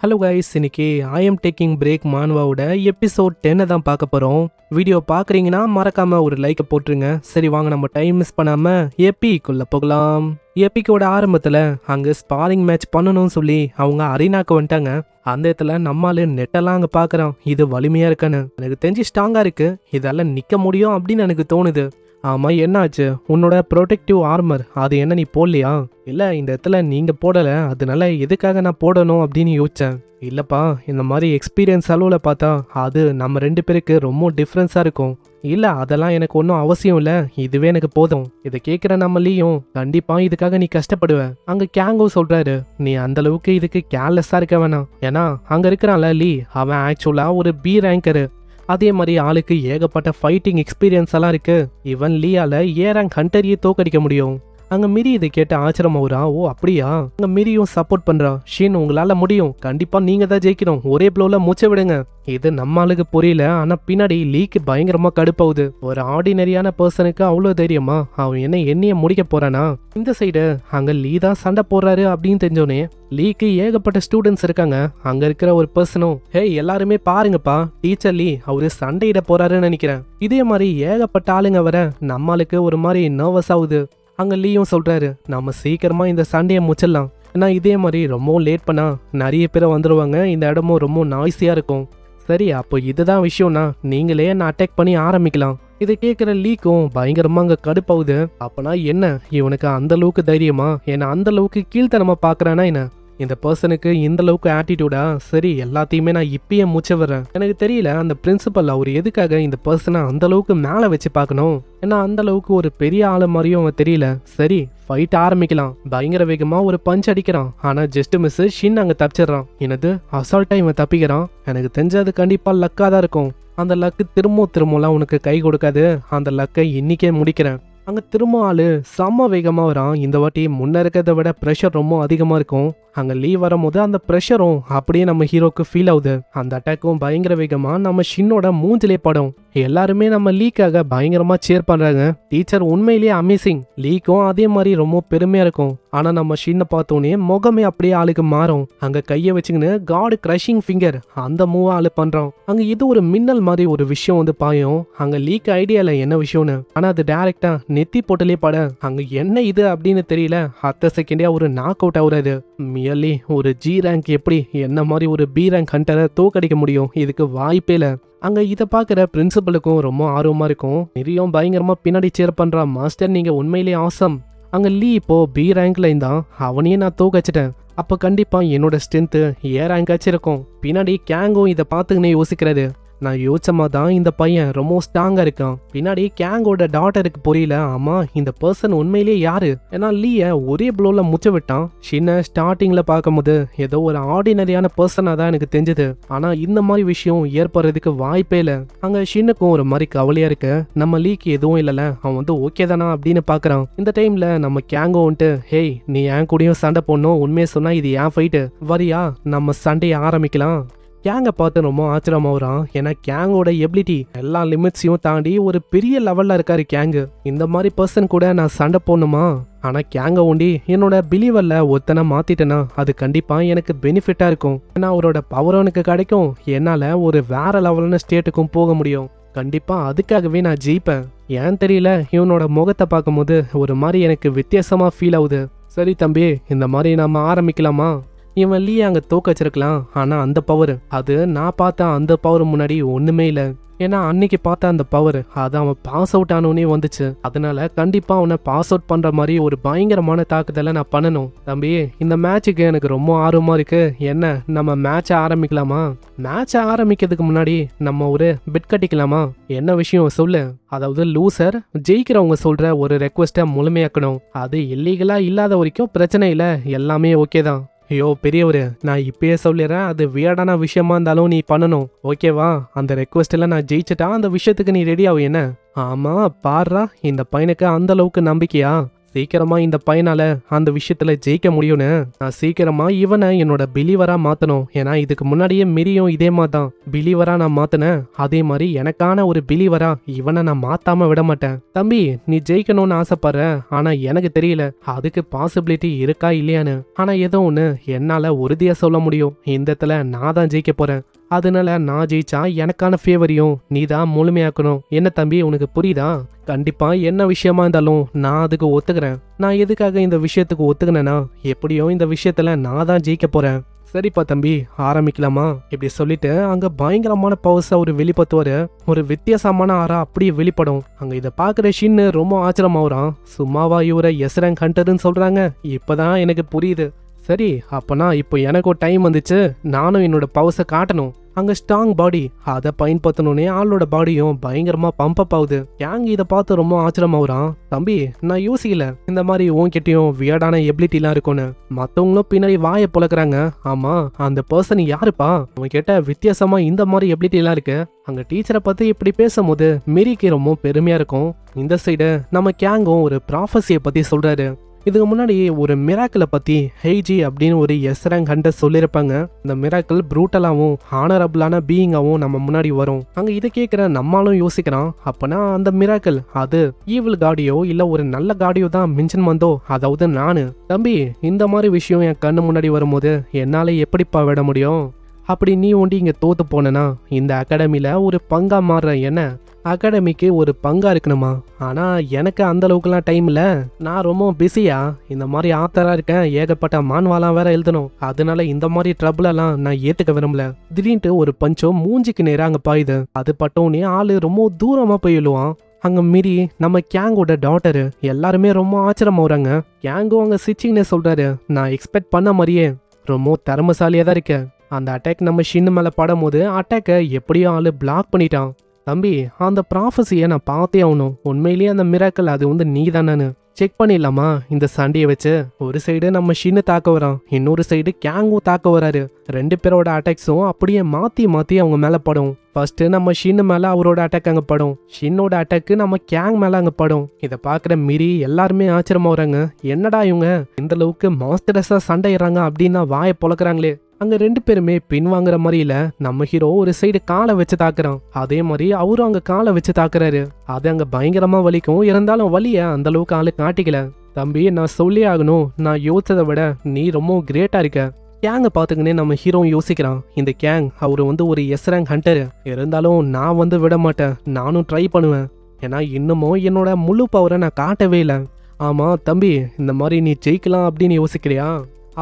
Hello guys, இன்னைக்கு I am taking break மான்வாவோட episode 10 தான் பார்க்க போகிறோம். வீடியோ பார்க்குறீங்கன்னா மறக்காம ஒரு லைக்கை போட்டுருங்க. சரி வாங்க, நம்ம டைம் மிஸ் பண்ணாமல் எபிக்குள்ளே போகலாம். எபிக்கோட ஆரம்பத்தில் அங்கே ஸ்பாரிங் மேட்ச் பண்ணணும்னு சொல்லி அவங்க அரீனாக்கு வந்துட்டாங்க. அந்த இடத்துல நம்மளால நெட்டெல்லாம் அங்கே பார்க்குறோம். இது வலிமையாக இருக்குன்னு எனக்கு தெரிஞ்சு ஸ்ட்ராங்காக இருக்குது, இதெல்லாம் நிற்க முடியும் அப்படின்னு எனக்கு தோணுது. ஆமாம், என்னாச்சு? உன்னோட ப்ரொடெக்டிவ் ஆர்மர் அது என்ன நீ போடலையா? இல்லை, இந்த இடத்துல நீங்கள் போடலை, அதனால எதுக்காக நான் போடணும் அப்படின்னு யோசித்தேன். இல்லைப்பா, இந்த மாதிரி எக்ஸ்பீரியன்ஸ் அளவில் பார்த்தா அது நம்ம 2 பேருக்கு ரொம்ப டிஃப்ரென்ஸாக இருக்கும். இல்லை, அதெல்லாம் எனக்கு ஒன்றும் அவசியம் இல்லை, இதுவே எனக்கு போதும். இதை கேட்குற நம்மளையும் கண்டிப்பாக இதுக்காக நீ கஷ்டப்படுவ. அங்கே கேங்கோ சொல்கிறாரு, நீ அந்தளவுக்கு இதுக்கு கேர்லெஸ்ஸாக இருக்க வேணாம். ஏன்னா அங்கே இருக்கிறான்ல லீ, அவன் ஆக்சுவலாக ஒரு பி ரேங்கரு. அதே மாதிரி ஆளுக்கு ஏகப்பட்ட ஃபைட்டிங் எக்ஸ்பீரியன்ஸ் எல்லாம் இருக்கு. இவன் லீயால ஏ ரேங்க் ஹண்டரையே தோக்கடிக்க முடியும். அங்க மிரி இதை கேட்டு ஆச்சரியமாவுறா. ஓ அப்படியா? அங்க மிரியும் சப்போர்ட் பண்றா. ஷீன், உங்களால முடியும், கண்டிப்பா நீங்க தான் ஜெயிக்கணும், ஒரே ப்ளோல மூச்சை விடுங்க. இது நம்ம ஆளுக்கு புரியல, ஆனா பின்னாடி லீக்கு பயங்கரமா கடுப்பாகுது. ஒரு ஆர்டினரியான பர்சனுக்கு அவ்வளோ தைரியமா? அவன் என்னைய முடிக்க போறானா? இந்த சைடு அங்க லீ தான் சண்டை போடுறாரு அப்படின்னு தெரிஞ்சோனே லீக்கு ஏகப்பட்ட ஸ்டூடெண்ட்ஸ் இருக்காங்க. அங்க இருக்கிற ஒரு பர்சனும், ஹே எல்லாருமே பாருங்கப்பா, டீச்சர் லீ அவரு சண்டையிட போறாருன்னு நினைக்கிறேன். இதே மாதிரி ஏகப்பட்ட ஆளுங்க வர நம்மளுக்கு ஒரு மாதிரி நர்வஸ் ஆகுது. அங்க லீயும் சொல்றாரு, நம்ம சீக்கிரமா இந்த சண்டையை முச்சிடலாம். ஏன்னா இதே மாதிரி ரொம்ப லேட் பண்ணா நிறைய பேர் வந்துடுவாங்க, இந்த இடமும் ரொம்ப நாய்ஸியா இருக்கும். சரி, அப்போ இதுதான் விஷயம்னா நீங்களே என்ன அட்டாக் பண்ணி ஆரம்பிக்கலாம். இதை கேட்குற லீக்கும் பயங்கரமா அங்கே கடுப்பாகுது. அப்பனா என்ன, இவனுக்கு அந்த அளவுக்கு தைரியமா? ஏன்னா அந்த அளவுக்கு கீழ்த்தனமா பார்க்கறானா என்ன? இந்த பர்சனுக்கு இந்த அளவுக்கு ஆட்டிடியூடா? சரி, எல்லாத்தையுமே நான் இப்பயே மூச்ச வர்றேன். எனக்கு தெரியல அந்த பிரின்சிபல் அவர் எதுக்காக இந்த பர்சனை அந்த அளவுக்கு மேலே வச்சு பார்க்கணும். ஏன்னா அந்த அளவுக்கு ஒரு பெரிய ஆளு மாதிரியும் அவன் தெரியல. சரி, ஃபைட் ஆரம்பிக்கலாம். பயங்கர வேகமா ஒரு பஞ்ச் அடிக்கிறான். ஆனா ஜஸ்ட் மிஸ், ஷின் அங்க தப்பிச்சிடறான். என்னது அசால்ட்டா இவன் தப்பிக்கிறான்? எனக்கு தெரிஞ்சது கண்டிப்பா லக்கா தான் இருக்கும். அந்த லக்கு திரும்பலாம் உனக்கு கை கொடுக்காது. அந்த லக்கை இன்னைக்கே முடிக்கிறேன். அங்க திரும்ப ஆளு செம்ம வேகமா வரான். இந்த வாட்டி முன்ன இருக்கிறத விட ப்ரெஷர் ரொம்ப அதிகமா இருக்கும். அங்க லீவ் வரும்போது அந்த ப்ரெஷரும் அப்படியே நம்ம ஹீரோக்கு ஃபீல் ஆகுது. அந்த அட்டாக்கும் பயங்கர வேகமா நம்ம ஷின்னோட மூஞ்சிலே படும். எல்லாருமே நம்ம லீக்காக பயங்கரமா சேர் பண்றாங்க. டீச்சர் உண்மையிலேயே அமேசிங். லீக்கும் அதே மாதிரி ரொம்ப பெருமையா இருக்கும். ஆனா நம்ம ஷின்னை பார்த்தோன்னே முகமே அப்படியே ஆளுக்கு மாறும். அங்க கையை வச்சுக்கின்னு காட் கிரஷிங் ஃபிங்கர் அந்த மூவ் ஆளு பண்றான். அங்க இது ஒரு மின்னல் மாதிரி ஒரு விஷயம் வந்து பாயும். அங்க லீக் ஐடியால என்ன விஷயம்னு, ஆனா அது டைரக்டா நெத்தி போட்டுலே பட அங்க என்ன இது அப்படின்னு தெரியல. அடுத்த செகண்டே ஒரு நாக் அவுட் ஆகுறாரு. மியர்லி ஒரு ஜி ரேங்க் எப்படி என்ன மாதிரி ஒரு பி ரேங்க் ஹண்டரை தோக்கடிக்க முடியும்? இதுக்கு வாய்ப்பே இல்லை. அங்க இதை பாக்குற பிரின்சிபலுக்கும் ரொம்ப ஆர்வமா இருக்கும். மிரியும் பயங்கரமா பின்னாடி சேர் பண்றா. மாஸ்டர், நீங்க உண்மையிலேயே ஆசம். அங்க லீ இப்போ பி ரேங்க்ல இருந்தான், அவனையே நான் தோக்கச்சிட்டேன். அப்ப கண்டிப்பா என்னோட ஸ்ட்ரென்த் ஏ ரேங்க் ஆச்சிருக்கும். பின்னாடி கேங்கும் இதை பார்த்துக்கினே யோசிக்கிறாரு. நான் யோசிச்சமா தான் இந்த பையன் ரொம்ப ஸ்ட்ராங்கா இருக்கான். பின்னாடி கேங்கோட டாட்டருக்கு புரியல, ஆமா இந்த பர்சன் உண்மையிலேயே யாரு? ஏன்னா லீய ஒரே ப்ளோல முச்ச விட்டான். ஷின்ன ஸ்டார்டிங்ல பார்க்கும்போது ஏதோ ஒரு ஆர்டினரியான பர்சனா தான் எனக்கு தெரிஞ்சது. ஆனா இந்த மாதிரி விஷயம் ஏற்படுறதுக்கு வாய்ப்பே இல்லை. அங்க ஷின்னுக்கும் ஒரு மாதிரி கவலையா இருக்கு. நம்ம லீக்கு எதுவும் இல்லைல்ல, அவன் வந்து ஓகே தானா அப்படின்னு பாக்குறான். இந்த டைம்ல நம்ம கேங்கோ வந்துட்டு, ஹேய் நீ என் கூடயும் சண்டை போடணும், உண்மையை சொன்னா இது ஏன் ஃபைட்டு, வரியா நம்ம சண்டையை ஆரம்பிக்கலாம். கேங்கை பார்த்து ரொம்ப ஆச்சரியமா வரான். ஏன்னா கேங்கோட எபிலிட்டி எல்லா லிமிட்ஸையும் தாண்டி ஒரு பெரிய லெவல்ல இருக்காரு கேங்கு. இந்த மாதிரி பர்சன் கூட நான் சண்டை போடணுமா? ஆனா கேங்க ஒண்டி என்னோட பிலீவர்ல ஒருத்தனை மாத்திட்டேன்னா அது கண்டிப்பா எனக்கு பெனிஃபிட்டா இருக்கும். ஏன்னா அவரோட பவர் எனக்கு கிடைக்கும், என்னால ஒரு வேற லெவலான ஸ்டேட்டுக்கும் போக முடியும். கண்டிப்பா அதுக்காகவே நான் ஜெயிப்பேன். ஏன் தெரியல, இவனோட முகத்தை பார்க்கும்போது ஒரு மாதிரி எனக்கு வித்தியாசமா ஃபீல் ஆகுது. சரி தம்பி, இந்த மாதிரி நாம ஆரம்பிக்கலாமா? இவன் லீ அங்க தோக்க வச்சிருக்கலாம். ஆனா அந்த பவர், அது நான் பார்த்த அந்த பவர் முன்னாடி ஒண்ணுமே இல்லை. ஏன்னா அன்னைக்கு பார்த்த அந்த பவர் அது அவன் பாஸ் அவுட் ஆனோடனே வந்துச்சு. அதனால கண்டிப்பா அவனை பாஸ் அவுட் பண்ற மாதிரி ஒரு பயங்கரமான தாக்குதலை நான் பண்ணணும். தம்பி, இந்த மேட்சுக்கு எனக்கு ரொம்ப ஆர்வமா இருக்கு. என்ன நம்ம மேட்சை ஆரம்பிக்கலாமா? மேட்சை ஆரம்பிக்கிறதுக்கு முன்னாடி நம்ம ஒரு பெட் கட்டிக்கலாமா? என்ன விஷயம் சொல்லு. அதாவது லூசர் ஜெயிக்கிறவங்க சொல்ற ஒரு ரெக்வஸ்ட்டை முழுமையாக்கணும். அது இல்லீகலா இல்லாத வரைக்கும் பிரச்சனை இல்லை, எல்லாமே ஓகே தான். ஐயோ பெரியவரு, நான் இப்பயே சொல்லிடுறேன், அது வியர்டான விஷயமா இருந்தாலும் நீ பண்ணணும், ஓகேவா? அந்த ரெக்வஸ்ட் எல்லாம் நான் ஜெயிச்சுட்டா அந்த விஷயத்துக்கு நீ ரெடி ஆகும் என்ன? ஆமா பாடுறா, இந்த பையனுக்கு அந்த அளவுக்கு நம்பிக்கையா? சீக்கிரமா இந்த பையனால அந்த விஷயத்துல ஜெயிக்க முடியும்னு நான் சீக்கிரமா இவனை என்னோட பிலீவரா மாத்தணும். ஏன்னா இதுக்கு முன்னாடியே மிரியும் இதே மாதிரி தான் பிலீவரா நான் மாத்தினேன். அதே மாதிரி எனக்கான ஒரு பிலீவரா இவனை நான் மாத்தாம விட மாட்டேன். தம்பி, நீ ஜெயிக்கணும்னு ஆசைப்படுற, ஆனா எனக்கு தெரியல அதுக்கு பாசிபிலிட்டி இருக்கா இல்லையான்னு. ஆனா ஏதோ ஒண்ணு என்னால உறுதியா சொல்ல முடியும், இந்த இடத்துல நான் தான் ஜெயிக்க போறேன். அதனால நான் ஜெயிச்சா எனக்கான ஃபேவரையும் நீ தான் முழுமையாக்கணும். என்ன தம்பி, உனக்கு புரியுதா? கண்டிப்பா என்ன விஷயமா இருந்தாலும் நான் அதுக்கு ஒத்துக்கிறேன். நான் எதுக்காக இந்த விஷயத்துக்கு ஒத்துக்கினேன்னா, எப்படியும் இந்த விஷயத்துல நான் தான் ஜெயிக்க போறேன். சரிப்பா தம்பி, ஆரம்பிக்கலாமா? இப்படி சொல்லிட்டு அங்க பயங்கரமான பவர்ஸ் ஒரு வெளிப்படுத்துவாரு. ஒரு வித்தியாசமான ஆறா அப்படியே வெளிப்படும். அங்க இதை பாக்குற ஷின்னு ரொம்ப ஆச்சரியமாவறான். சும்மாவா இவரை எஸ் ரேங்க் ஹண்டர்னு சொல்றாங்க? இப்பதான் எனக்கு புரியுது. சரி, அப்பனா இப்போ எனக்கும் டைம் வந்துச்சு, நானும் என்னோட பவர்ஸை காட்டணும். அங்க ஸ்ட்ராங் பாடி அதை பயன்படுத்தணுன்னே ஆளோட பாடியும் பயங்கரமா பம்ப் அப் ஆகுது. யாங்க இதை பார்த்து ரொம்ப ஆச்சரியமாவறான். தம்பி, நான் யோசிக்கல இந்த மாதிரி உன்கிட்டயும் வியர்டான எபிலிட்டிலாம் இருக்கும்னு. மத்தவங்களும் பின்னாடி வாயை புழக்கிறாங்க. ஆமா, அந்த பர்சன் யாருப்பா? அவன் கிட்ட வித்தியாசமா இந்த மாதிரி எபிலிட்டிலாம் இருக்கு. அங்க டீச்சரை பத்தி இப்படி பேசும்போது மிரிக்கு ரொம்ப பெருமையா இருக்கும். இந்த சைடு நம்ம கேங்கும் ஒரு ப்ராஃபஸியை பத்தி சொல்றாரு. இதுக்கு முன்னாடி ஒரு மிராக்கிளை பத்தி ஹெய்ஜி அப்படின்னு ஒரு எஸ் ரேங்க் ஹண்டர் சொல்லியிருப்பாங்க. இந்த மிராக்கிள் ப்ரூட்டலாவும் ஹானரபிளான பீயிங்காவும் நம்ம முன்னாடி வரும். அங்க இதை கேட்கிற நம்மளும் யோசிக்கிறான், அப்பனா அந்த மிராக்கிள் அது ஈவில் காடியோ இல்ல ஒரு நல்ல காடியோ தான் மிஞ்சன் வந்தோ, அதாவது நானு. தம்பி, இந்த மாதிரி விஷயம் என் கண்ணு முன்னாடி வரும்போது என்னால எப்படிப்பா விட முடியும்? அப்படி நீ ஒண்டி இங்க தோத்து போனனா இந்த அகாடமில ஒரு பங்கா மாறுற என்ன? அகாடமிக்கு ஒரு பங்கா இருக்கணுமா? ஆனா எனக்கு அந்த அளவுக்குலாம் டைம் இல்ல. நான் ரொம்ப பிஸியா, இந்த மாதிரி ஆத்தரா இருக்கேன், ஏகப்பட்ட மான்வாலாம் வேற எழுதணும். அதனால இந்த மாதிரி ட்ரபிள் எல்லாம் நான் ஏத்துக்க விரும்பல. திடீர்னு ஒரு பஞ்சம் மூஞ்சிக்கு நேரா அங்க பாயுது. அது பட்டோன்னே ஆளு ரொம்ப தூரமா போய் எழுவான். அங்க மீறி நம்ம கேங்கோட டாட்டரு எல்லாருமே ரொம்ப ஆச்சரியமாகறாங்க. கேங்கும் அங்க சிச்சின்னு சொல்றாரு, நான் எக்ஸ்பெக்ட் பண்ண மாதிரியே ரொம்ப திறமசாலியா தான் இருக்க. அந்த அட்டாக் நம்ம ஷின்னு மேல படும் போது அட்டாக்கை எப்படியோ ஆளு பிளாக் பண்ணிட்டான். தம்பி, அந்த ப்ராஃபஸியை நான் பார்த்தே ஆகணும். உண்மையிலேயே அந்த மிராக்கல் அது வந்து நீ தானு செக் பண்ணிடலாமா? இந்த சண்டையை வச்சு ஒரு சைடு நம்ம ஷின்னு தாக்க வரான், இன்னொரு சைடு கேங்கும் தாக்க வராரு. ரெண்டு பேரோட அட்டாக்ஸும் அப்படியே மாத்தி மாத்தி அவங்க மேல படும். ஃபர்ஸ்ட் நம்ம ஷின்னு மேல அவரோட அட்டாக் அங்க படும், ஷின்னோட அட்டாக்கு நம்ம கேங் மேல அங்க படும். இதை பாக்குற மிரி எல்லாருமே ஆச்சரியமா வராங்க. என்னடா இவங்க இந்த அளவுக்கு மாஸ்டர்ஸா சண்டைறாங்க அப்படின்னா வாயை பொழக்கிறாங்களே. அங்க ரெண்டு பேருமே பின்வாங்குற மாதிரி இல்ல. நம்ம ஹீரோ ஒரு சைடு காலை வச்சு தாக்குறான், அதே மாதிரி அவரும் அங்க காலை வச்சு தாக்குறாரு. அது அங்க பயங்கரமா வலிக்கும். இருந்தாலும் வலிய அந்த அளவுக்கு ஆளு காட்டிக்கல. தம்பி, நான் சொல்லி ஆகணும், நான் யோசிச்சதை விட நீ ரொம்ப கிரேட்டா இருக்க. கேங்க பாத்துக்கினே நம்ம ஹீரோ யோசிக்கிறான். இந்த கேங் அவரு வந்து ஒரு எஸ் ரேங்க் ஹண்டர். இருந்தாலும் நான் வந்து விட மாட்டேன், நானும் ட்ரை பண்ணுவேன். ஏன்னா இன்னமும் என்னோட முழு பவரை நான் காட்டவே இல்லை. ஆமா தம்பி, இந்த மாதிரி நீ ஜெயிக்கலாம் அப்படின்னு யோசிக்கிறியா?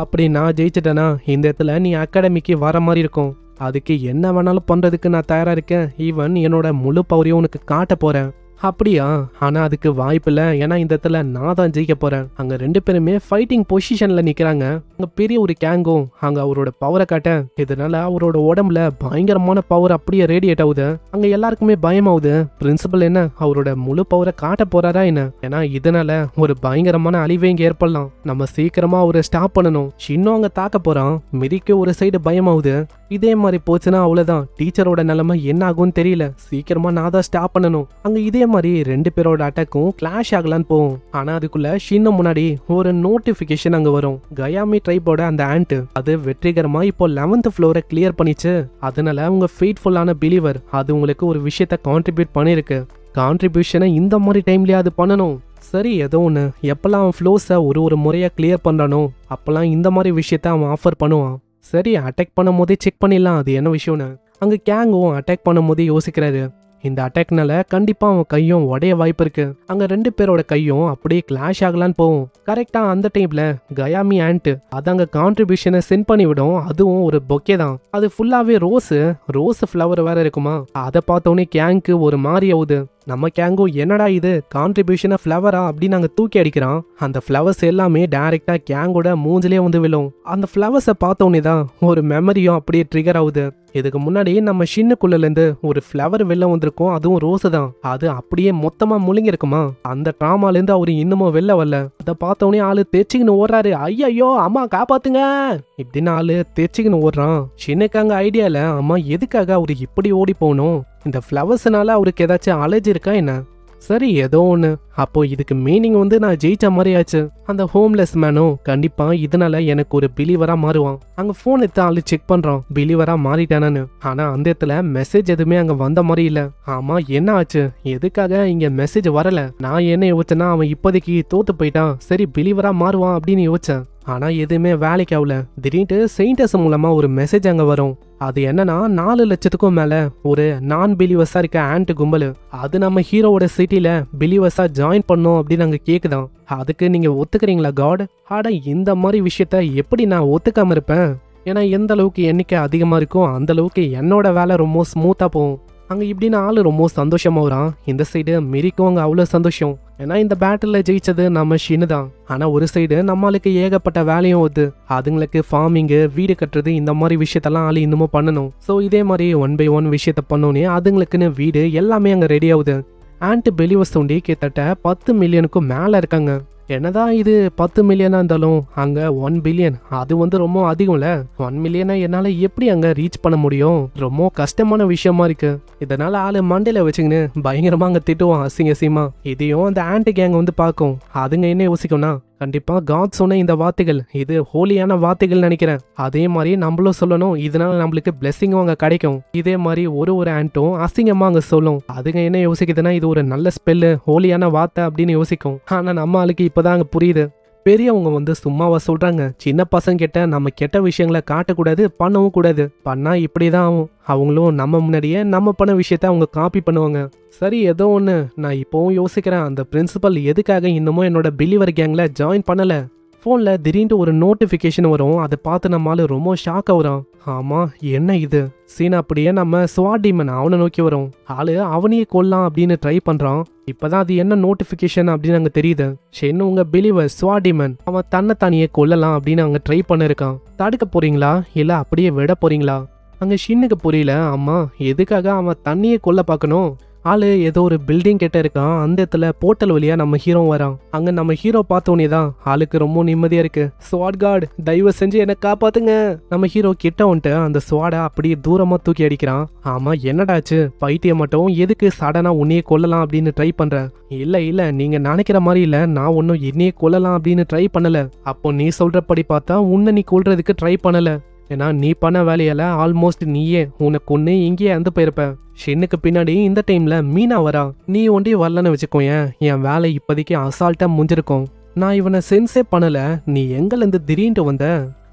அப்படி நான் ஜெயிச்சிட்டேனா இந்த இடத்துல நீ அகாடமிக்கு வர மாதிரி இருக்கும். அதுக்கு என்ன வேணாலும் பண்றதுக்கு நான் தயாரா இருக்கேன். ஈவன் என்னோட முழு பவரையும் உனக்கு காட்ட போறேன். அப்படியா? ஆனா அதுக்கு வாய்ப்பு இல்ல. ஏன்னா இந்த இடத்துல நான் தான் ஜெயிக்க போறேன். அங்க ரெண்டு பேருமே ஃபைட்டிங் பொசிஷன்ல நிக்கிறாங்க. அங்க பெரிய ஒரு கேங்கும் அங்க அவரோட பவரை காட்ட, இதனால அவரோட உடம்புல பயங்கரமான பவர் அப்படியே ரேடியேட் ஆகுது. அங்க எல்லாருக்குமே பயமாகுது. பிரின்சிபல் என்ன அவரோட முழு பவரை காட்ட போறாரா என்ன? ஏன்னா இதனால ஒரு பயங்கரமான அழிவே இங்க ஏற்படலாம். நம்ம சீக்கிரமா அவரை ஸ்டாப் பண்ணணும். இன்னும் அங்க தாக்க போறான். மிரிக்கு ஒரு சைடு பயமாகுது. இதே மாதிரி போச்சுன்னா அவ்வளவுதான், டீச்சரோட நிலைமை என்ன ஆகும்னு தெரியல. சீக்கிரமா நான் தான் ஸ்டாப் பண்ணணும். அங்க இதே மாதிரி ரெண்டு பேரோட அட்டாக்கும் கிளாஷ் ஆகலான்னு போகும். ஆனா அதுக்குள்ள ஷின்னு முன்னாடி ஒரு நோட்டிபிகேஷன் அங்க வரும். கயாமி ட்ரைபோட அந்த ஆண்ட் அது வெற்றிகரமா இப்போ 11th ஃப்ளோரை கிளியர் பண்ணிச்சு. அதனால உங்க ஃபெய்த்ஃபுல்லான பிலீவர் அது உங்களுக்கு ஒரு விஷயத்த கான்ட்ரிபியூட் பண்ணிருக்கு. கான்ட்ரிபியூஷனை இந்த மாதிரி டைம்லயே அது பண்ணணும். சரி, ஏதோ ஒன்று எப்பெல்லாம் அவன் ஃப்ளோஸை ஒரு முறையா கிளியர் பண்றானோ அப்பெல்லாம் இந்த மாதிரி விஷயத்த அவன் ஆஃபர் பண்ணுவான். சரி, அட்டாக் பண்ணும் போதே செக் பண்ணிடலாம் அது என்ன விஷயம்னு. அங்க கேங்கும் அட்டாக் பண்ணும் போதே யோசிக்கிறாரு, இந்த அட்டாக்னால கண்டிப்பா அவன் கையும் உடைய வாய்ப்பு இருக்கு. அங்க ரெண்டு பேரோட கையும் அப்படியே கிளாஷ் ஆகலான்னு போகும். கரெக்டா அந்த டைம்ல கயாமி ஆண்ட் அது அங்க கான்ட்ரிபியூஷனை சென்ட் பண்ணி விடும். அதுவும் ஒரு பொக்கே தான். அது ஃபுல்லாவே ரோஸ் ஃப்ளவர் வேற இருக்குமா. அதை பார்த்தோன்னே கேங்க்கு ஒரு மாதிரி ஆகுது. நம்ம கேங்கோ என்னடா இது கான்ட்ரிபியூஷனை ஃப்ளவரா அப்படின்னு நாங்கள் தூக்கி அடிக்கிறான். அந்த ஃப்ளவர்ஸ் எல்லாமே டைரக்டா கேங்கோட மூஞ்சிலே வந்து விழும். அந்த ஃப்ளவர்ஸை பார்த்தோன்னே தான் ஒரு மெமரியும் அப்படியே ட்ரிகர் ஆகுது. இதுக்கு முன்னாடி நம்ம ஷின்னுக்குள்ளேருந்து ஒரு ஃப்ளவர் வெளில வந்திருக்கும், அதுவும் ரோஸ் தான். அது அப்படியே மொத்தமா முழுங்கிருக்குமா. அந்த ட்ராமாலேருந்து அவரு இன்னமும் வெளில வரல. அதை பார்த்தோன்னே ஆளு தேய்ச்சிக்கின்னு ஓடுறாரு. ஐயோ அம்மா காப்பாத்துங்க இப்படின்னு ஆளு தேய்ச்சிக்கின்னு ஓடுறான். ஷின்னுக்கு அங்க ஐடியால அம்மா எதுக்காக அவரு இப்படி ஓடி போகணும்? இந்த ஃப்ளவர்ஸ்னால அவருக்கு ஏதாச்சும் அலர்ஜி இருக்கா என்ன? சரி ஏதோ ஒன்று. அப்போ இதுக்கு மீனிங் வந்து நான் ஜெயிச்ச மாதிரி ஆச்சு. அந்த ஹோம்லெஸ் மேனும் கண்டிப்பா இதனால எனக்கு ஒரு பிலீவரா மாறுவான். அங்க போன் எடுத்து ஆளு செக் பண்றான் பிலீவரா மாறிட்டானு. ஆனா அந்த இடத்துல மெசேஜ் எதுவுமே அங்க வந்த மாதிரி இல்ல. ஆமா என்ன ஆச்சு, எதுக்காக இங்க மெசேஜ் வரல? நான் என்ன யோசிச்சேன்னா அவன் இப்போதைக்கு தோத்து போயிட்டான், சரி பிலீவரா மாறுவான் அப்படின்னு யோசிச்சேன். ஆனா எதுவுமே வேலைக்கு ஆகல. திடீர்னு செயின்டர்ஸ் மூலமா ஒரு மெசேஜ் அங்க வரும். அது என்னன்னா 4 லட்சத்துக்கும் மேல ஒரு நான் பிலீவர்ஸா இருக்க ஆண்ட் கும்பல் அது நம்ம ஹீரோவோட சிட்டில பிலீவர்ஸா ஜாயின் பண்ணோம் அப்படின்னு அங்க கேக்குதான். அதுக்கு நீங்க ஒத்துக்கிறீங்களா காட்? ஆட இந்த மாதிரி விஷயத்த எப்படி நான் ஒத்துக்காம இருப்பேன்? ஏன்னா எந்த அளவுக்கு எண்ணிக்கை அதிகமா இருக்கும் அந்த அளவுக்கு என்னோட வேலை ரொம்ப ஸ்மூத்தா போகும். அங்க இப்படின்னு ஆளு ரொம்ப சந்தோஷமா வரான். இந்த சைடு மிரிக்கும் அங்க அவ்வளவு சந்தோஷம். ஏன்னா இந்த பேட்டில் ஜெயிச்சது நம்ம ஷின்னு தான். ஆனா ஒரு சைடு நம்மளுக்கு ஏகப்பட்ட வேலையும் வருது. அதுங்களுக்கு ஃபார்மிங்கு, வீடு கட்டுறது, இந்த மாதிரி விஷயத்தெல்லாம் ஆளு இன்னமும் பண்ணணும். ஸோ இதே மாதிரி 1 by 1 விஷயத்த பண்ணோன்னே அதுங்களுக்குன்னு வீடு எல்லாமே அங்க ரெடி ஆகுது. ஆண்ட் பிலீவர்ஸ் தோண்டி கிட்டத்தட்ட 10 மில்லியனுக்கும் மேல இருக்காங்க. என்னதான் இது 10 மில்லியனா இருந்தாலும் அங்க 1 பில்லியன் அது வந்து ரொம்ப அதிகம்ல. 1 மில்லியனை என்னால எப்படி அங்க ரீச் பண்ண முடியும்? ரொம்ப கஷ்டமான விஷயமா இருக்கு. இதனால ஆளு மண்டையில வச்சுக்கின்னு பயங்கரமா அங்க திட்டுவான் அசிங்கசியமா. இதையும் அந்த ஆன்டி கேங் வந்து பார்க்கும். அதுங்க என்ன யோசிக்கும்னா கண்டிப்பா காட் சொன்ன இந்த வார்த்தைகள் இது ஹோலியான வார்த்தைகள் நினைக்கிறேன். அதே மாதிரி நம்மளும் சொல்லணும், இதனால நம்மளுக்கு பிளெஸிங்கும் அங்க கிடைக்கும். இதே மாதிரி ஒரு ஆண்ட்டும் அசிங்கமா அங்க சொல்லும். அதுங்க என்ன யோசிக்குதுன்னா இது ஒரு நல்ல ஸ்பெல்லு, ஹோலியான வார்த்தை அப்படின்னு யோசிக்கும். ஆனா நம்ம ஆளுக்கு இப்பதான் அங்க புரியுது. பெரியவங்க வந்து சும்மாவா சொல்றாங்க, சின்ன பசங்க கிட்ட நம்ம கெட்ட விஷயங்களை காட்டக்கூடாது, பண்ணவும் கூடாது. பண்ணா இப்படிதான் ஆகும். அவங்களும் நம்ம முன்னாடியே நம்ம பண்ண விஷயத்த அவங்க காப்பி பண்ணுவாங்க. சரி ஏதோ ஒன்று, நான் இப்போவும் யோசிக்கிறேன் அந்த பிரின்சிபல் எதுக்காக இன்னமும் என்னோட பிலீவர் கேங்ல ஜாயின் பண்ணல. ஃபோன்ல திடீர்னு ஒரு நோட்டிஃபிகேஷன் வரும். அதை பார்த்து நம்மளால ரொம்ப ஷாக் ஆகுறான். ஆமா என்ன இது சீன்? அப்படியே நம்ம ஸ்வாட் டீமன் அவனை நோக்கி வரும். ஆளு அவனையே கொல்லாம் அப்படின்னு ட்ரை பண்றான். இப்பதான் அது என்ன நோட்டிஃபிகேஷன் அப்படின்னு அங்க தெரியுது. ஷென்னு உங்க பிலீவர் ஸ்வாட் டீமன் அவன் தன்னைத்தானியே கொல்லலாம் அப்படின்னு அங்க ட்ரை பண்ண இருக்கான். தடுக்க போறீங்களா இல்ல அப்படியே விட போறீங்களா? அங்க ஷின்னுக்கு புரியல. அம்மா எதுக்காக அவன் தண்ணியை கொல்ல பார்க்கணும்? ஆளு ஏதோ ஒரு பில்டிங் கிட்ட இருக்கான். அந்த இடத்துல போர்ட்டல் வழியா நம்ம ஹீரோ வரான். அங்க நம்ம ஹீரோ பார்த்தோன்னே தான் ஆளுக்கு ரொம்ப நிம்மதியா இருக்கு. ஸ்வாட் கார்டு தயவு செஞ்சு என்ன காப்பாத்துங்க. நம்ம ஹீரோ கிட்ட வந்துட்டு அந்த ஸ்வாடை அப்படியே தூரமா தூக்கி அடிக்கிறான். ஆமா என்னடாச்சு பைத்தியம் மட்டும் எதுக்கு சடனா உன்னையே கொல்லலாம் அப்படின்னு ட்ரை பண்ற? இல்ல நீங்க நினைக்கிற மாதிரி இல்ல, நான் ஒன்னும் என்னையே கொல்லலாம் அப்படின்னு ட்ரை பண்ணல. அப்போ நீ சொல்றபடி பார்த்தா உன்னை நீ கொல்றதுக்கு ட்ரை பண்ணல. ஏன்னா நீ பண்ண வேலையால ஆல்மோஸ்ட் நீயே உனக்கு ஒன்னு இங்கேயே இறந்து போயிருப்ப. ஷென்னுக்கு பின்னாடி இந்த டைம்ல மீனா வரா. நீ ஒண்டி வரலன்னு வச்சுக்கோயேன், என் வேலை இப்போதைக்கு அசால்ட்டா முடிஞ்சிருக்கும். நான் இவனை சென்ஸே பண்ணல, நீ எங்கிருந்து திடீர்னு வந்த?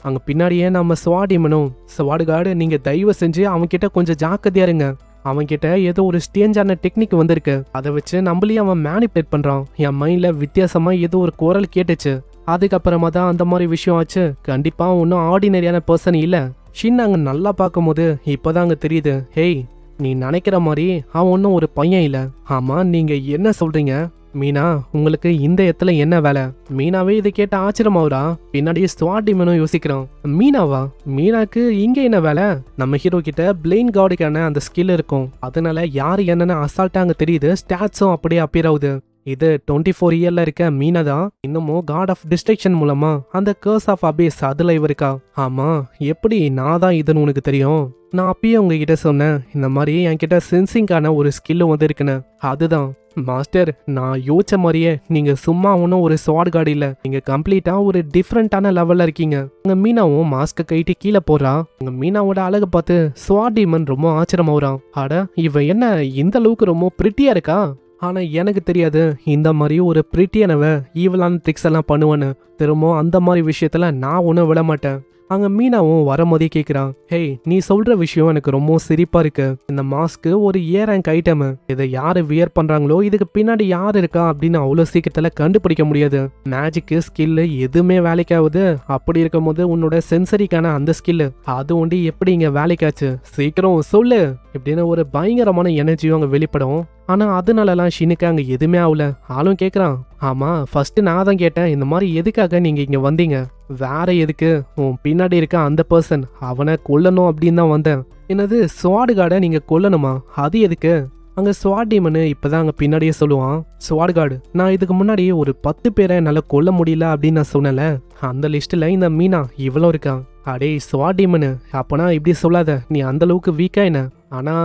அங்க பின்னாடியே நம்ம ஸ்வாடிமனும் ஸ்வாடு கார்டு நீங்க தயவு செஞ்சு அவன்கிட்ட கொஞ்சம் ஜாக்கிரதையா இருங்க. அவன்கிட்ட ஏதோ ஒரு ஸ்டேஞ்சான டெக்னிக் வந்திருக்கு. அதை வச்சு நம்மளையும் அவன் மேனிபுலேட் பண்றான். என் மைண்ட்ல வித்தியாசமா ஏதோ ஒரு குரல் கேட்டுச்சு. அதுக்கப்புறமா தான் அந்த மாதிரி விஷயம் ஆச்சு. கண்டிப்பா ஒன்னும் ஆர்டினரியான பர்சன் இல்ல. ஷின் அங்க நல்லா பார்க்கும் போது இப்பதான் அங்க தெரியுது, ஹேய் நீ நினைக்கிற மாதிரி அவன் ஒன்னும் ஒரு பையன் இல்ல. ஆமா நீங்க என்ன சொல்றீங்க? மீனா உங்களுக்கு இந்த இடத்துல என்ன வேலை? மீனாவே இதை கேட்ட ஆச்சரியமாவரா. பின்னாடி ஸ்வாட் டீமனும் யோசிக்கிறான், மீனாவா? மீனாக்கு இங்க என்ன வேலை? நம்ம ஹீரோ கிட்ட பிளெயின் கார்டுக்கான அந்த ஸ்கில் இருக்கும். அதனால யாரு என்னன்னு அசால்ட்டா அங்க தெரியுது. ஸ்டாட்ஸும் அப்படியே அப்பியர் ஆகுது. இது 24 இயர்ல இருக்க மீனா தான் இன்னமும் காட் ஆஃப் டிஸ்ட்ரக்ஷன் மூலமா அந்த கர்ஸ் ஆஃப் அபேஸ் அதுல இவ இருக்கா. ஆமா எப்படி நான் தான் இதுன்னு உனக்கு தெரியும்? நான் அப்பயே உங்ககிட்ட சொன்னேன் இந்த மாதிரி என்கிட்ட சென்சிங்கான ஒரு ஸ்கில் வந்து இருக்குன்னு. அதுதான் மாஸ்டர், நான் யோசிச்ச மாதிரியே நீங்க சும்மா ஒன்றும் ஒரு ஸ்வாட் கார்டு இல்ல, நீங்க கம்ப்ளீட்டா ஒரு டிஃப்ரெண்டான லெவல்ல இருக்கீங்க. உங்க மீனாவும் மாஸ்க கைட்டு கீழே போறா. உங்க மீனாவோட அழகை பார்த்து ஸ்வாட் டீமன் ரொம்ப ஆச்சரியமாகறான். அட இவ என்ன இந்த அளவுக்கு ரொம்ப பிரிட்டியா இருக்கா? ஆனா எனக்கு தெரியாது இந்த மாதிரி ஒரு பிரிட்டியானவ ஈவலான ட்ரிக்ஸ் எல்லாம் பண்ணுவேன்னு. திரும்ப அந்த மாதிரி விஷயத்துல நான் ஒன்றும் விட மாட்டேன். அங்க மீனாவும் வரும்போதே கேக்குறான், ஹேய் நீ சொல்ற விஷயம் எனக்கு ரொம்ப சிரிப்பா இருக்கு. இந்த மாஸ்க்கு ஒரு ரேங்க் ஐட்டம். இதை யாரு வியர் பண்றாங்களோ இதுக்கு பின்னாடி யாரு இருக்கா அப்படின்னு அவ்வளவு சீக்கிரத்துல கண்டுபிடிக்க முடியாது. மேஜிக்கு ஸ்கில் எதுவுமே வேலைக்காகுது. அப்படி இருக்கும் போது உன்னோட சென்சரிக்கான அந்த ஸ்கில் அது ஒண்டி எப்படி இங்க வேலைக்காச்சு? சீக்கிரம் சொல்லு இப்படின்னு ஒரு பயங்கரமான எனர்ஜியும் அங்க வெளிப்படும். ஆனா அதனாலலாம் ஷினுக்கு அங்க எதுவுமே ஆகல. ஆளும் கேக்குறான், ஆமா ஃபர்ஸ்ட் நான் தான் கேட்டேன் இந்த மாதிரி எதுக்காக நீங்க இங்க வந்தீங்க? வேற எதுக்கு? உன் பின்னாடி இருக்க அந்த பர்சன் அவனை கொல்லணும் அப்படின்னு தான் வந்தேன். என்னது ஸ்வாட் கார்டை நீங்க கொல்லணுமா? அது எதுக்கு? அங்க ஸ்வாட் டீமனு இப்பதான் அங்க பின்னாடியே சொல்லுவான், ஸ்வாட் கார்டு நான் இதுக்கு முன்னாடி ஒரு 10 பேரை என்னால கொல்ல முடியல அப்படின்னு நான் சொன்னல. அந்த லிஸ்ட்ல இந்த மீனா இவ்வளோ இருக்கான். அடே ஸ்வாட் டீமனு அப்பனா இப்படி சொல்லாத, நீ அந்த அளவுக்கு வீக்கா என்ன? ஆனா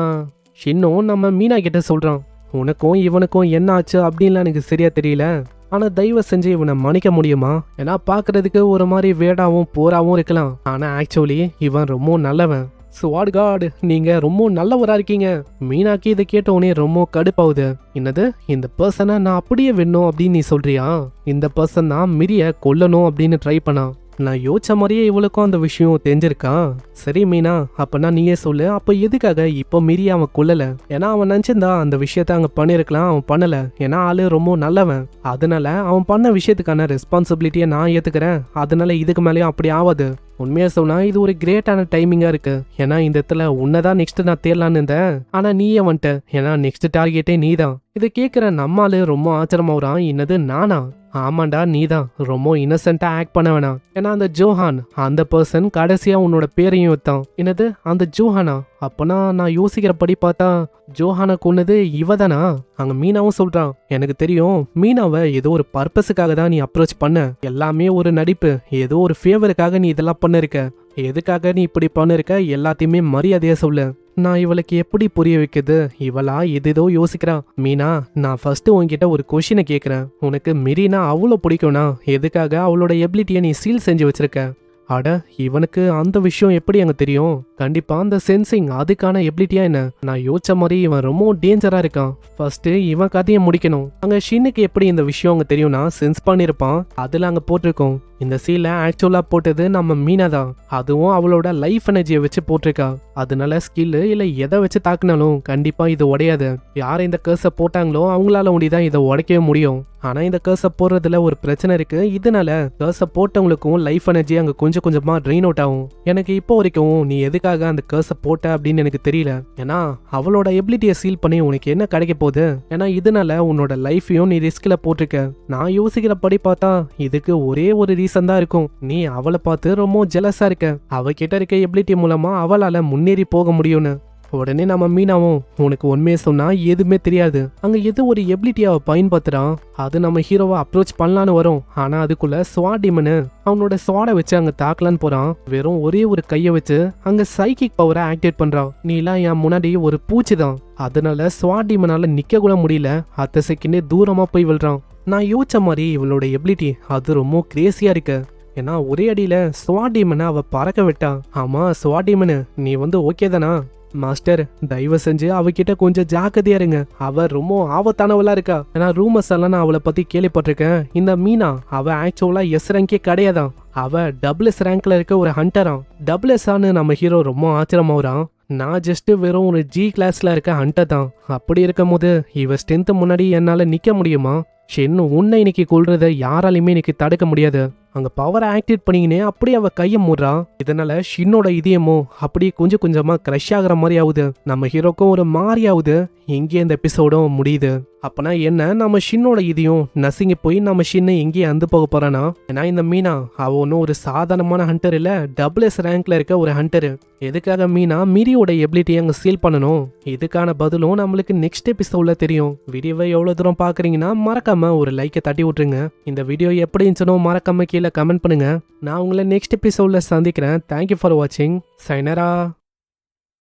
ஷின்னும் நம்ம மீனா கிட்ட சொல்றான், உனக்கும் இவனுக்கும் என்ன ஆச்சு அப்படின்லாம் எனக்கு சரியா தெரியல. ஆனா தயவு செஞ்சு இவனை மன்னிக்க முடியுமா? ஏன்னா பாக்குறதுக்கு ஒரு மாதிரி வேடாவும் போராவும் இருக்கலாம், ஆனா ஆக்சுவலி இவன் ரொம்ப நல்லவன். ஸ்வாட் காட், நீங்க ரொம்ப நல்லவரா இருக்கீங்க. மீனாக்கி இதை கேட்ட உடனே ரொம்ப கடுப்பாவுது. என்னது, இந்த பர்சனை நான் அப்படியே வேணும் அப்படின்னு நீ சொல்றியா? இந்த பர்சன் தான் மிரிய கொல்லணும் அப்படின்னு ட்ரை பண்ணா. நான் யோசிச்ச மாதிரியே இவளுக்கும் அந்த விஷயம் தெரிஞ்சிருக்கா. சரி மீனா, அப்பனா நீயே சொல்லு, அப்ப எதுக்காக இப்போ மிரிய அவன் கொல்லல? ஏன்னா அவன் நினைச்சிருந்தா அந்த விஷயத்த அங்க பண்ணிருக்கலாம், அவன் பண்ணல. ஏன்னா ஆளு ரொம்ப நல்லவன். அதனால அவன் பண்ண விஷயத்துக்கான ரெஸ்பான்சிபிலிட்டியை நான் ஏத்துக்கிறேன். அதனால இதுக்கு மேலேயும் அப்படி ஆகாது. உண்மையா சொன்னா இது ஒரு கிரேட்டான டைமிங்கா இருக்கு. ஏன்னா இந்த இடத்துல உன்னதான் நெக்ஸ்ட் நான் தேடலான்னு இருந்தேன், ஆனா நீயே வந்துட்ட. ஏன்னா நெக்ஸ்ட் டார்கெட்டே நீதான். இதை கேட்கிற நம்மாலு ரொம்ப ஆச்சரியமாகறான். என்னது நானா? ஆமாண்டா நீதான். ரொம்ப இன்னசென்ட்டா ஆக்ட் பண்ண வேணாம். ஏன்னா அந்த ஜோஹான் அந்த பர்சன் கடைசியா உன்னோட பேரையும் வைத்தான். என்னது அந்த ஜோஹானா? அப்பனா நான் யோசிக்கிறபடி பார்த்தா ஜோஹானை கொன்னது இவதானா? அங்க மீனாவும் சொல்றான், எனக்கு தெரியும் மீனாவை ஏதோ ஒரு பர்பஸுக்காக தான் நீ அப்ரோச் பண்ண. எல்லாமே ஒரு நடிப்பு, ஏதோ ஒரு ஃபேவருக்காக நீ இதெல்லாம் பண்ணிருக்க. எதுக்காக நீ இப்படி பண்ணிருக்க எல்லாத்தையுமே மரியாதையா சொல்லு. நான் இவளுக்கு எப்படி புரிய வைக்கிறது? இவளா எதோ யோசிக்கிறா. மீனா, நான் ஃபர்ஸ்ட் உன்கிட்ட ஒரு கொஸ்டினை கேட்கிறேன். உனக்கு மிரினா அவ்வளோ பிடிக்கும்னா எதுக்காக அவளோட எபிலிட்டியை நீ சீல் செஞ்சு வச்சிருக்க? அட, இவனுக்கு அந்த விஷயம் எப்படி அங்க தெரியும்? கண்டிப்பா அந்த சென்சிங் அதுக்கான எபிலிட்டியா என்ன? நான் யோசிச்ச மாதிரி இவன் ரொம்ப டேஞ்சரா இருக்கான். ஃபர்ஸ்ட் இவன் கதையை முடிக்கணும். அங்க ஷின்னுக்கு எப்படி இந்த விஷயம் அங்க தெரியும்னா சென்ஸ் பண்ணிருப்பான். அதுல அங்க போட்டிருக்கோம். இந்த சீல ஆக்சுவலா போட்டது நம்ம மீனா தான். அதுவும் அவளோட லைஃப் எனர்ஜியை வச்சு போட்டிருக்கா. அதனால ஸ்கில் இல்ல எதை வச்சு தாக்குனாலும் கண்டிப்பா இது உடையாது. யார் இந்த கர்ஸை போட்டாங்களோ அவங்களால முடிதான் இதை உடைக்கவே முடியும். ஆனா இந்த கர்ஸை போடுறதுல ஒரு பிரச்சனை இருக்கு. இதனால கர்ஸை போட்டவங்களுக்கும் லைஃப் எனர்ஜி அங்க கொஞ்சம் கொஞ்சமா ட்ரெயின் அவுட் ஆகும். எனக்கு இப்போ வரைக்கும் நீ எதுக்காக அந்த கர்ஸை போட்ட அப்படின்னு எனக்கு தெரியல. ஏன்னா அவளோட எபிலிட்டியை சீல் பண்ணி உனக்கு என்ன கிடைக்க போகுது? ஏன்னா இதனால உன்னோட லைஃபையும் நீ ரிஸ்க்ல போட்டிருக்க. நான் யோசிக்கிறபடி பார்த்தா இதுக்கு ஒரே ஒரு ரீசன் தான் இருக்கும். நீ அவளை பார்த்து ரொம்ப ஜெலஸா இருக்க. அவகிட்ட இருக்க எபிலிட்டி மூலமா அவளால முன்னேறி போக முடியும்னு. உடனே நம்ம மீனாவும், உனக்கு உண்மையை சொன்னா எதுவுமே தெரியாது. அங்க எது ஒரு எபிலிட்டியை பயன்படுத்துறான். அது நம்ம ஹீரோவை அப்ரோச் பண்ணலான்னு வரும். ஆனா அதுக்குள்ள ஸ்வாடிமனு அவனோட ஸ்வாடை வச்சு அங்க தாக்கலான்னு போறான். வெறும் ஒரே ஒரு கையை வச்சு அங்க சைக்கிக் பவரை ஆக்டிவேட் பண்றான். நீ எல்லாம் என் முன்னாடி ஒரு பூச்சி தான். அதனால ஸ்வாடிமனால நிக்க கூட முடியல. அத்த செகண்டே தூரமா போய் விழுறான். நான் யோசிச்ச மாதிரி இவளோட எபிலிட்டி அது ரொம்ப கிரேசியா இருக்கு. ஏன்னா ஒரே அடியில ஸ்வாடிமனை அவ பறக்க விட்டா. ஆமா ஸ்வாடிமனு, நீ ஓகே தானா? மாஸ்டர், தயவு செஞ்சு அவகிட்ட கொஞ்சம் ஜாக்கிரதையா இருங்க. அவ ரொம்ப ஆபத்தானவளா இருக்கா. ஏன்னா ரூமர்ஸ் எல்லாம் நான் அவளை பத்தி கேள்விப்பட்டிருக்கேன். இந்த மீனா அவ ஆக்சுவலா எஸ் ரேங்கே கிடையாதான். அவ டபுள்எஸ் ரேங்க்ல இருக்க ஒரு ஹண்டரான். டபுள்எஸ் ஆனு நம்ம ஹீரோ ரொம்ப ஆச்சரியமாகறான். நான் ஜஸ்ட் வெறும் ஒரு ஜி கிளாஸ்ல இருக்க ஹண்டர் தான். அப்படி இருக்கும் போது இவ ஸ்ட்ரென்த் முன்னாடி என்னால நிக்க முடியுமா? ஷென் உன்னை இன்னைக்கு கொள்றத யாராலையுமே இன்னைக்கு தடுக்க முடியாது. அங்க பவரை ஆக்டிவேட் பண்ணிக்கினே அப்படியே அவ கையை மூடுறா. இதனால ஷின்னோட இதயமும் அப்படியே கொஞ்சம் கொஞ்சமா கிரஷ் ஆகுற மாதிரி ஆகுது. நம்ம ஹீரோக்கும் ஒரு மாதிரி ஆகுது. எங்கே இந்த எபிசோடும் முடியுது. அப்பனா என்ன, நம்ம ஷின்னோட இதயம் நசுங்கி போய் நம்ம ஷின்னு எங்கேயே அந்து போக போறானா? ஏன்னா இந்த மீனா அவ ஒன்னும் ஒரு சாதாரணமான ஹண்டர் இல்ல, டபுள்எஸ் ரேங்க்ல இருக்க ஒரு ஹண்டர். எதுக்காக மீனா மிரியோட எபிலிட்டியை அங்க சீல் பண்ணணும்? இதுக்கான பதிலும் நம்மளுக்கு நெக்ஸ்ட் எபிசோட்ல தெரியும். வீடியோவை எவ்வளவு தூரம் பாக்குறீங்கன்னா மறக்காம ஒரு லைக்கை தட்டி விட்டுருங்க. இந்த வீடியோ எப்படி இருந்துச்சுனோ மறக்காம கீழே கமெண்ட் பண்ணுங்க. நான் உங்களை நெக்ஸ்ட் எபிசோட்ல சந்திக்கிறேன். தேங்க்யூ ஃபார் வாட்சிங். சைனரா.